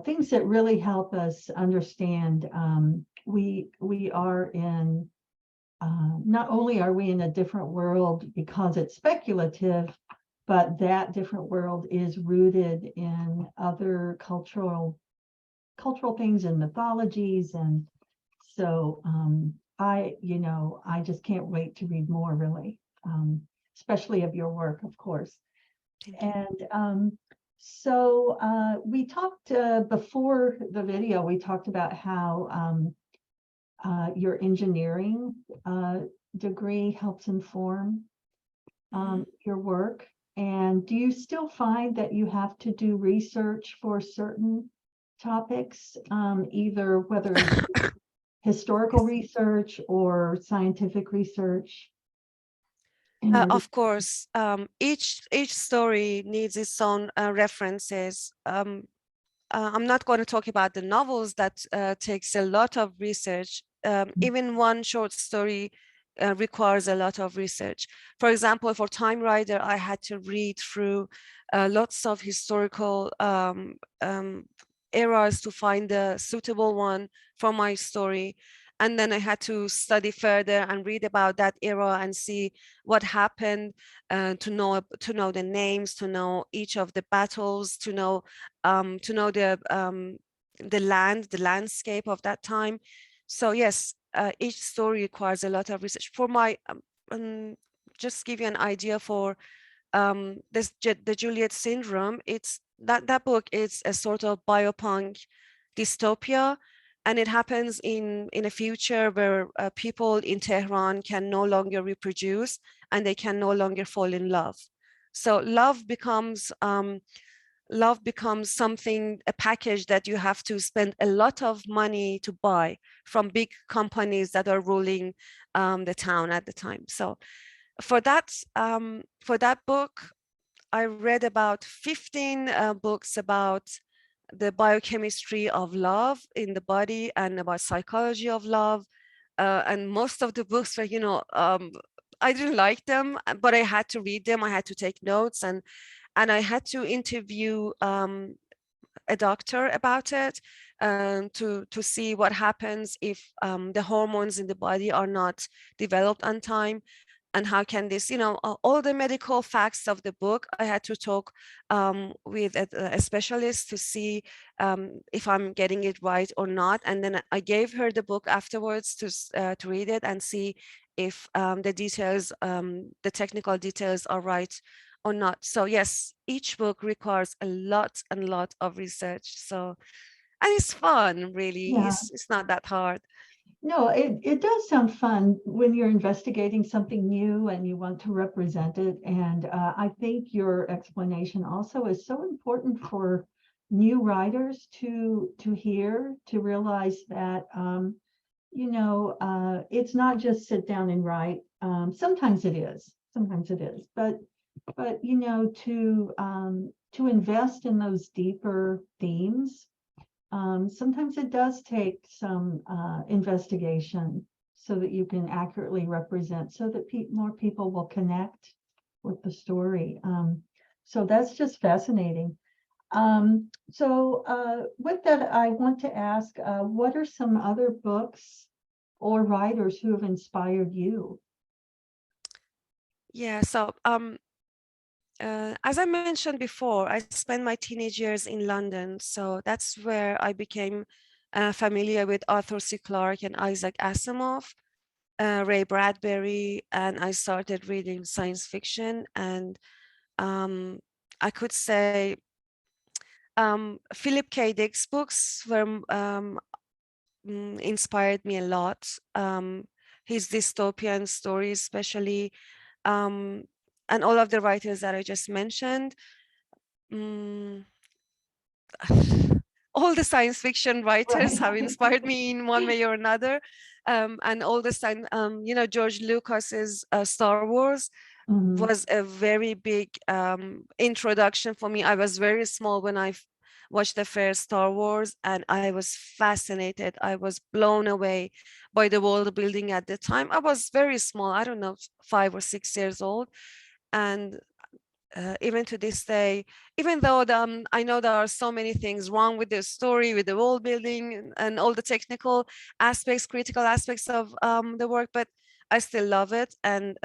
things that really help us understand we are in not only are we in a different world because it's speculative, but that different world is rooted in other cultural things and mythologies. And so I just can't wait to read more, really, especially of your work, of course. And so we talked before the video, we talked about how your engineering degree helps inform your work. And do you still find that you have to do research for certain topics, either whether it's historical research or scientific research? Of course, each story needs its own references. I'm not going to talk about the novels that takes a lot of research. Even one short story requires a lot of research. For example, for Timewriter, I had to read through lots of historical eras to find the suitable one for my story. And then I had to study further and read about that era and see what happened, to know the names, to know each of the battles, to know the landscape of that time. So yes, each story requires a lot of research. For my just give you an idea, for the Juliet Syndrome, it's that book is a sort of biopunk dystopia. And it happens in a future where people in Tehran can no longer reproduce and they can no longer fall in love. So love becomes something, a package that you have to spend a lot of money to buy from big companies that are ruling the town at the time. So for that book, I read about 15 books about the biochemistry of love in the body and about psychology of love. And most of the books were, I didn't like them, but I had to read them. I had to take notes, and I had to interview a doctor about it, to see what happens if the hormones in the body are not developed on time, and how can this, all the medical facts of the book. I had to talk with a specialist to see if I'm getting it right or not, and then I gave her the book afterwards to read it and see if the details, the technical details are right or not. So yes, each book requires a lot and lot of research. So, and it's fun, really. Yeah. It's not that hard. No, it does sound fun when you're investigating something new and you want to represent it. And I think your explanation also is so important for new writers to hear, to realize that it's not just sit down and write. Sometimes it is, but to invest in those deeper themes. Sometimes it does take some investigation so that you can accurately represent, so that more people will connect with the story. So that's just fascinating. With that, I want to ask, what are some other books or writers who have inspired you? Yeah, so as I mentioned before, I spent my teenage years in London. So that's where I became familiar with Arthur C. Clarke and Isaac Asimov, Ray Bradbury, and I started reading science fiction. And I could say Philip K. Dick's books were inspired me a lot. His dystopian stories, especially, and all of the writers that I just mentioned. Mm, all the science fiction writers Right. have inspired me in one way or another. And all the time, George Lucas's Star Wars Mhm. was a very big introduction for me. I was very small when I watched the first Star Wars, and I was fascinated. I was blown away by the world building at the time. I was very small, I don't know, 5 or 6 years old. And even to this day, even though I know there are so many things wrong with the story, with the world building and all the technical aspects, critical aspects of the work, but I still love it. And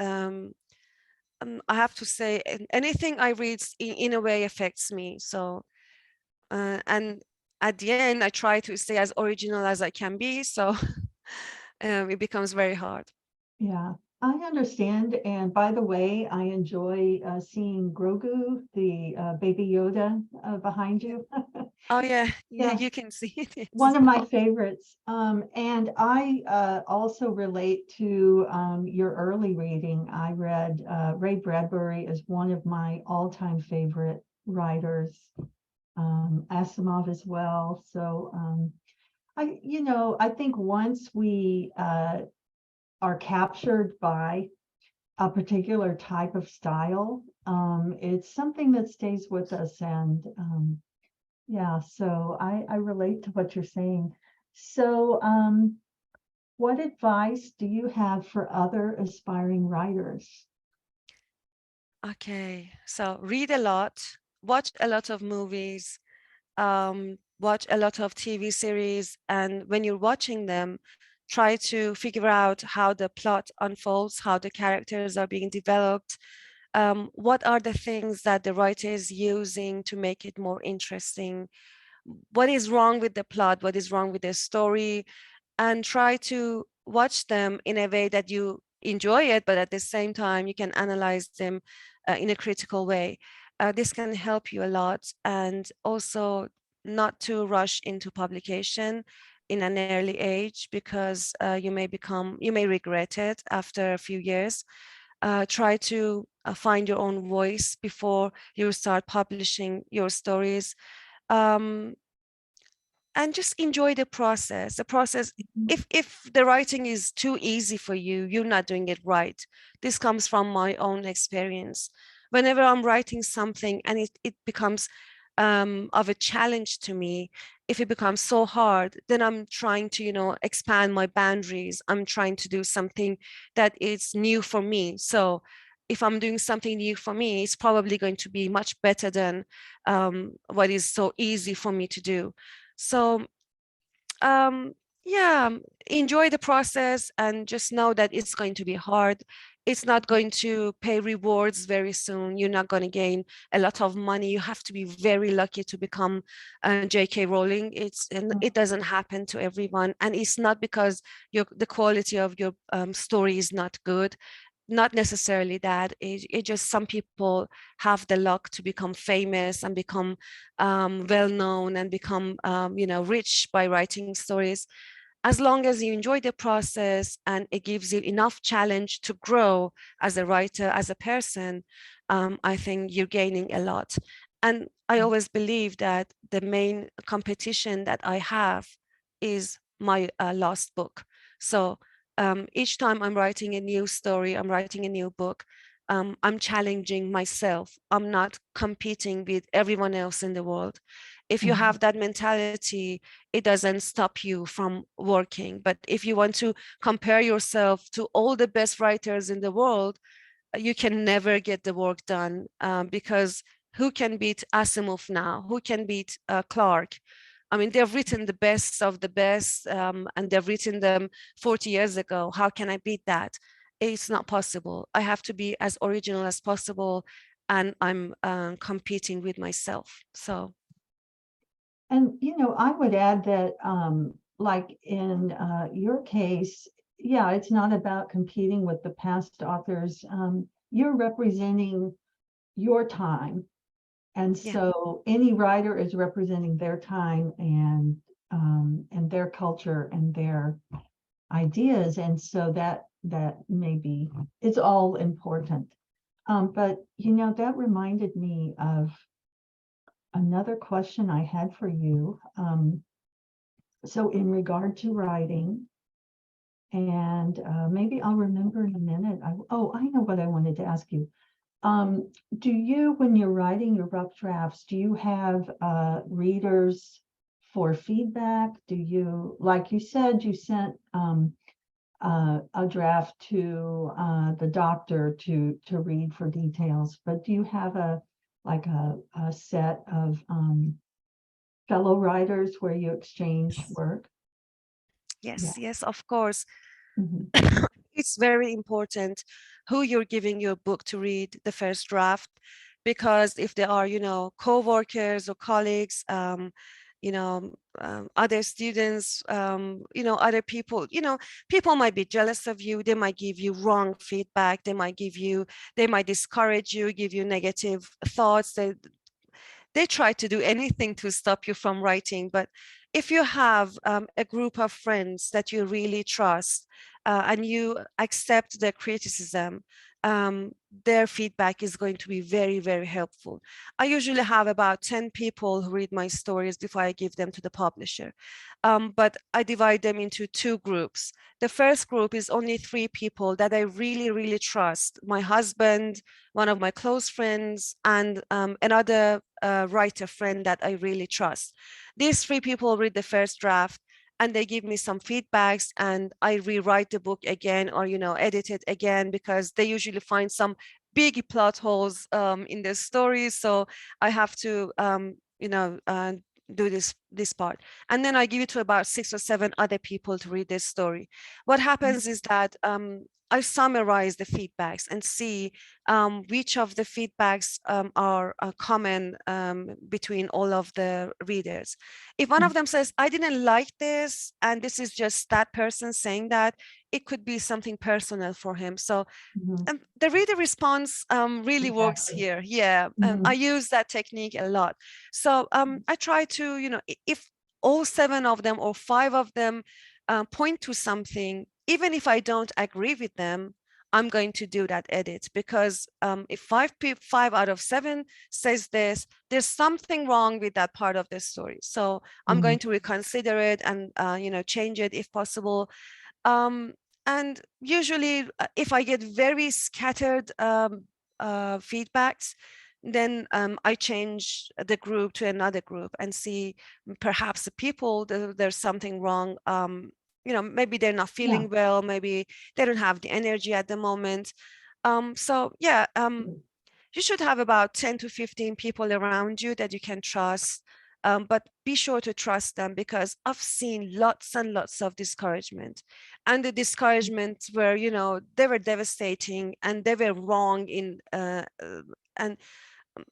I have to say, anything I read in a way affects me. So, and at the end, I try to stay as original as I can be. So it becomes very hard. Yeah, I understand. And by the way, I enjoy seeing Grogu, the baby Yoda behind you. Oh yeah, yeah, Yeah, you can see it. Yes. one of my favorites. And I also relate to your early reading. I read Ray Bradbury as one of my all-time favorite writers, Asimov as well. So I think once we are captured by a particular type of style, it's something that stays with us. And yeah, so I relate to what you're saying. So what advice do you have for other aspiring writers? Okay, so read a lot, watch a lot of movies, watch a lot of TV series, and when you're watching them, try to figure out how the plot unfolds, how the characters are being developed, what are the things that the writer is using to make it more interesting, what is wrong with the plot, what is wrong with the story, and try to watch them in a way that you enjoy it, but at the same time, you can analyze them in a critical way. This can help you a lot. And also not to rush into publication. in an early age, because you may regret it after a few years. Try to find your own voice before you start publishing your stories. Um, and just enjoy the process. The process, if the writing is too easy for you, you're not doing it right. This comes from my own experience. Whenever I'm writing something and it becomes of a challenge to me, if it becomes so hard, then I'm trying to, expand my boundaries. I'm trying to do something that is new for me. So if I'm doing something new for me, it's probably going to be much better than what is so easy for me to do. So yeah, enjoy the process and just know that it's going to be hard. It's not going to pay rewards very soon. You're not going to gain a lot of money. You have to be very lucky to become J.K. Rowling. It doesn't happen to everyone, and it's not because the quality of your story is not good. Not necessarily that. It just, some people have the luck to become famous and become well known and become rich by writing stories. As long as you enjoy the process and it gives you enough challenge to grow as a writer, as a person, I think you're gaining a lot. And I always believe that the main competition that I have is my last book. So each time I'm writing a new story, I'm writing a new book, I'm challenging myself. I'm not competing with everyone else in the world. If you have that mentality, it doesn't stop you from working. But if you want to compare yourself to all the best writers in the world, you can never get the work done, because who can beat Asimov now? Who can beat Clark? I mean, they've written the best of the best, and they've written them 40 years ago. How can I beat that? It's not possible. I have to be as original as possible, and I'm competing with myself. So. And, I would add that, like in your case, yeah, it's not about competing with the past authors. You're representing your time. And so any writer is representing their time and their culture and their ideas. And so that maybe it's all important. But, that reminded me of another question I had for you. So in regard to writing, and maybe I'll remember in a minute. I know what I wanted to ask you. Do you, when you're writing your rough drafts, do you have readers for feedback? Do you, like you said, you sent a draft to the doctor to read for details, but do you have a set of fellow writers where you exchange work? Yes, of course. Mhm. It's very important who you're giving your book to read the first draft, because if there are, co-workers or colleagues, other students, other people, people might be jealous of you. They might give you wrong feedback. They might discourage you, give you negative thoughts. They try to do anything to stop you from writing. But if you have a group of friends that you really trust, and you accept their criticism, their feedback is going to be very, very helpful. I usually have about 10 people who read my stories before I give them to the publisher. But I divide them into two groups. The first group is only 3 people that I really, really trust: my husband, one of my close friends, and another writer friend that I really trust. These 3 people read the first draft and they give me some feedbacks, and I rewrite the book again, or edit it again, because they usually find some big plot holes in the story. So I have to do this part, and then I give it to about 6 or 7 other people to read this story. What happens is that I summarize the feedbacks and see which of the feedbacks are common between all of the readers. If one of them says, I didn't like this, and this is just that person saying that, it could be something personal for him. So the reader response really works Exactly. here. Yeah, I use that technique a lot. So I try to, if all 7 of them or 5 of them point to something, even if I don't agree with them, I'm going to do that edit, because if 5 out of 7 says this, there's something wrong with that part of the story. So I'm going to reconsider it and change it if possible. And usually, if I get very scattered feedbacks, then I change the group to another group and see perhaps the people, there's something wrong. Maybe they're not feeling well, maybe they don't have the energy at the moment. So yeah, you should have about 10 to 15 people around you that you can trust. But be sure to trust them, because I've seen lots and lots of discouragement, and the discouragements were, they were devastating and they were wrong and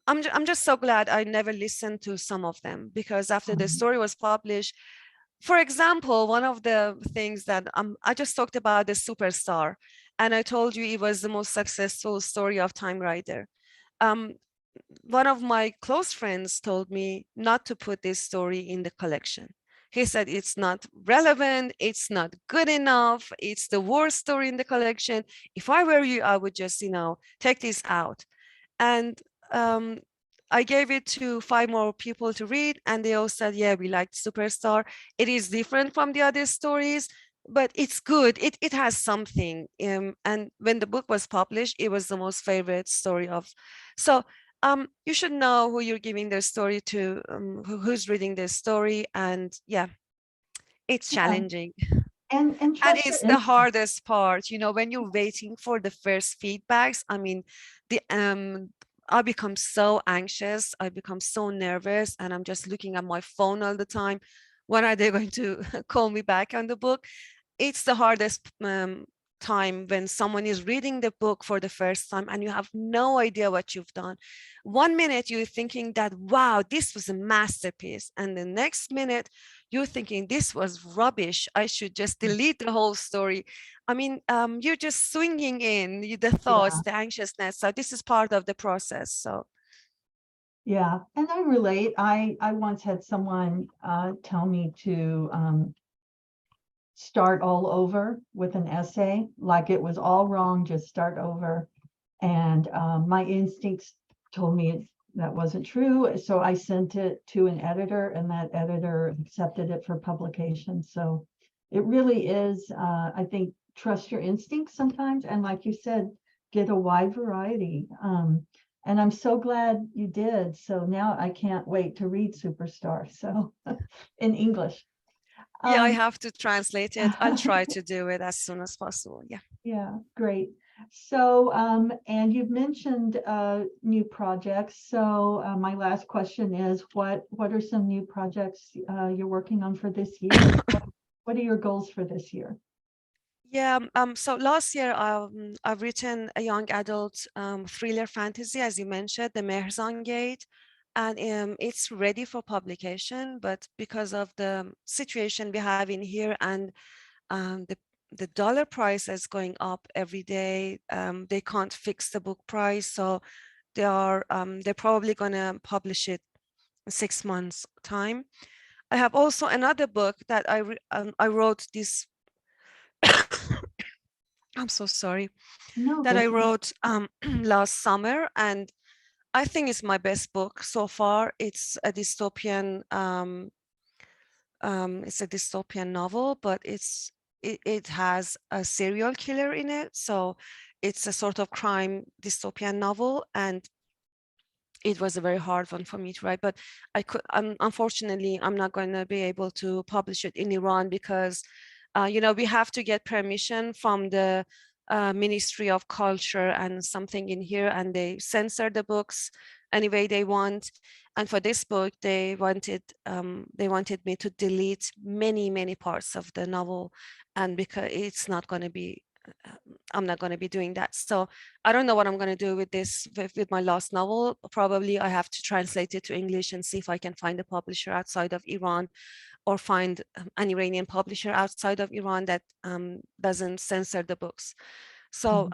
I'm just so glad I never listened to some of them, because after the story was published, for example, one of the things that I just talked about, the superstar, and I told you it was the most successful story of Timewriter. One of my close friends told me not to put this story in the collection. He said it's not relevant, it's not good enough, it's the worst story in the collection. If I were you, I would just, take this out. And I gave it to 5 more people to read, and they all said, yeah, we liked Superstar. It is different from the other stories, but it's good. It has something. And when the book was published, it was the most favorite story of. So you should know who you're giving their story to, who's reading their story. And yeah, it's challenging. And And trust your it's the instinct. hardest part, when you're waiting for the first feedbacks. I mean, the I become so anxious, I become so nervous, and I'm just looking at my phone all the time. When are they going to call me back on the book? It's the hardest time when someone is reading the book for the first time and you have no idea what you've done. One minute you're thinking that, wow, this was a masterpiece. And the next minute you're thinking this was rubbish. I should just delete the whole story. I mean, you're just swinging in the thoughts, Yeah. the anxiousness. So this is part of the process. So Yeah, and I relate. I once had someone tell me to start all over with an essay, like it was all wrong, just start over. And my instincts told me that wasn't true. So I sent it to an editor, and that editor accepted it for publication. So it really is, I think, trust your instincts sometimes. And like you said, get a wide variety. And I'm so glad you did. So now I can't wait to read Superstar. So in English. yeah, I Um, have to translate it. I'll try to do it as soon as possible. Yeah. Yeah, great. So, and you've mentioned new projects. So, my last question is, what are some new projects you're working on for this year? What are your goals for this year? Yeah, so last year I've written a young adult thriller fantasy, as you mentioned, the Mehrzan Gate, and it's ready for publication. But because of the situation we have in here and the dollar price is going up every day, they can't fix the book price, so they're probably gonna publish it in 6 months time. I have also another book that I wrote this. I'm so sorry. No, That I that's wrote last summer, and I think it's my best book so far. It's a dystopian. It's a dystopian novel, but it has a serial killer in it, so it's a sort of crime dystopian novel, and it was a very hard one for me to write. But unfortunately, I'm not going to be able to publish it in Iran because we have to get permission from the Ministry of Culture and something in here, and they censor the books any way they want. And for this book, they wanted me to delete many parts of the novel, and because it's not going to be, I'm not going to be doing that. So I don't know what I'm going to do with this, with my last novel. Probably I have to translate it to English and see if I can find a publisher outside of Iran, or find an Iranian publisher outside of Iran that doesn't censor the books. So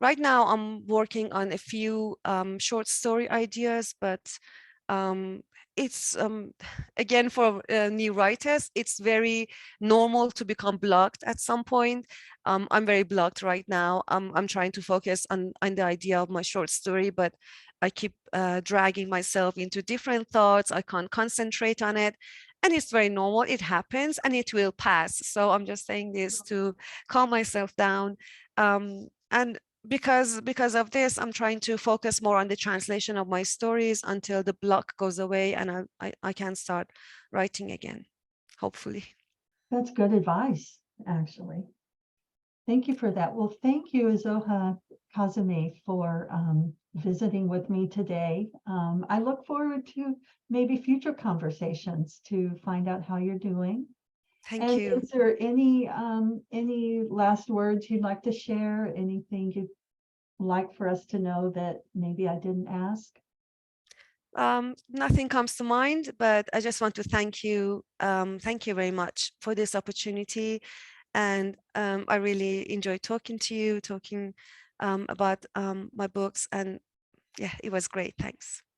right now I'm working on a few short story ideas, but um, it's again, for new writers, it's very normal to become blocked at some point. I'm very blocked right now. I'm trying to focus on the idea of my short story, but I keep dragging myself into different thoughts. I can't concentrate on it. And it's very normal. It happens and it will pass. So I'm just saying this to calm myself down. And because of this, I'm trying to focus more on the translation of my stories until the block goes away and I can start writing again, hopefully. That's good advice, actually. Thank you for that. Well, thank you, Zoha Kazemi, for visiting with me today. I look forward to maybe future conversations to find out how you're doing. Thank And you. is there any last words you'd like to share? Anything you'd like for us to know that maybe I didn't ask? Nothing comes to mind, but I just want to thank you. Thank you very much for this opportunity. And I really enjoyed talking to you, talking about my books. And yeah, it was great. Thanks.